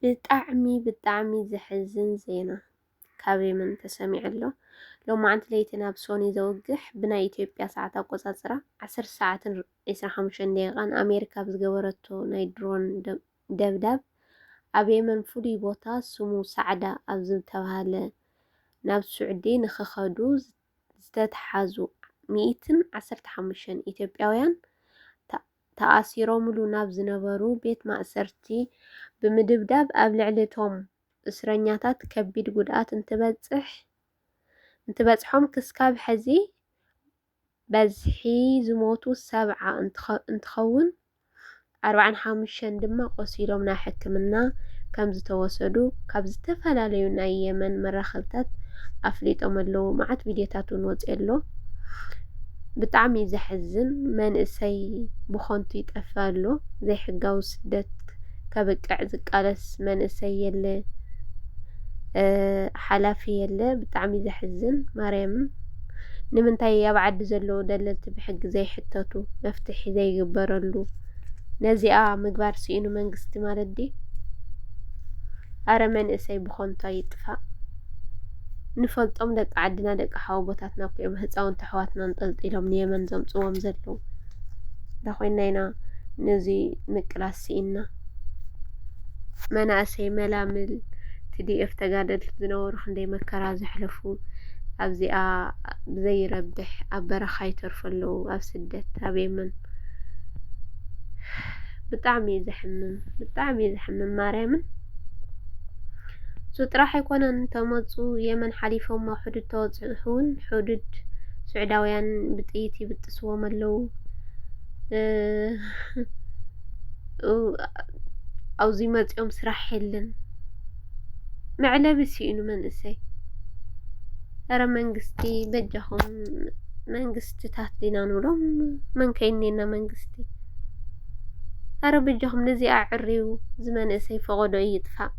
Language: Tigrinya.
ብጣዕሚ ዝሕዝን ዜና ካብ የመን ተሰሚዕ ኣሎ ሎማዓንቲ ለይቲ ናብ ሶኒ ዘወግሕ ብናይ ኢትዮጵያ ሰዓት ኣቆጻጽራ 10 ሰዓትን 25 ደቂቃን ኣሜሪካ ብዝገበረቶ ናይ ድሮን ደብዳብ ኣብ የመን ፍሉይ ቦታ ስሙ ሳዕዳ ኣብ ዝተባህለ ናብ ሱዑዲ ንኽኸዱ ዝተተሓዙ 115 ኢትዮጵያውያን ተኣሲሮምሉ ናብ ዝነበሩ ቤት ማእሰርቲ ብምድብዳብ ኣብ ልዕሊቶም እስረኛታት ከቢድ ጉድኣት እንትበጽሖም ክስካብ ሕዚ በዝሒ ዝሞቱ 70 እንትኸውን 45 ድማ ቆሲሎም ናብ ሕክምና ከም ዝተወሰዱ ካብ ዝተፈላለዩ ናይ የመን መራኸብታት ኣፍሊጦም ኣለዉ። መዓት ቪድዮታት እውን ወፂኡ ኣሎ። ብጣዕሚ ዘሕዝን መንእሰይ ብኾንቱ ይጠፍእ ኣሎ ዘይሕጋዊ ስደት ከብቅዕ ዝቃለስ መንእሰይ የለ ሓላፊ የለ ብጣዕሚ ዘሕዝን ማርያምን ንምንታይ ኣብ ዓዲ ዘለዉ ደለልቲ ብሕጊ ዘይሕተቱ መፍትሒ ዘይግበረሉ ነዚኣ ምግባር ስኢኑ መንግስቲ ማለት ድዩ? ኣረ መንእሰይ ብኾንቱ ይጥፋእ። ንፈልጦም ደቂ ዓድና ደቂ ሓወቦታትና ኮይኖም ህፃውንቲ ኣሕዋትና እንጠልጢሎም ንየመን ዘምጽዎም ዘለዉ ዳኾይና ኢና ነዚ ምቅላስ ስኢና መናእሰይ መላምል TDF ተጋደልቲ ዝነበሩ ክንደይ መከራ ዘሕለፉ ኣብዚኣ ብዘይረብሕ ኣብ በረኻ ይተርፉ ኣለዉ ኣብ ስደት ኣብ የመን ብጣዕሚ ዘሕምም ማርያምን እሱ ጥራሕ ኣይኮነን ተመፁ የመን ሓሊፎም ኣብ ሕዱድ ተበፅሑ እውን ሕዱድ ስዑዳውያን ብጥይት ይብጥስዎም ኣለዉ ኣብዙይ መፂኦም ስራሕ የለን መዕለቢ ስኢኑ መንእሰይ ኣረ መንግስቲ በጃኹም መንግስትታት ዲና ንብሎም መን ከይኒና መንግስቲ ኣረ በጃኹም ነዚኣ ዕርዩ ዝመንእሰይ ፈቐዶ ይጥፋእ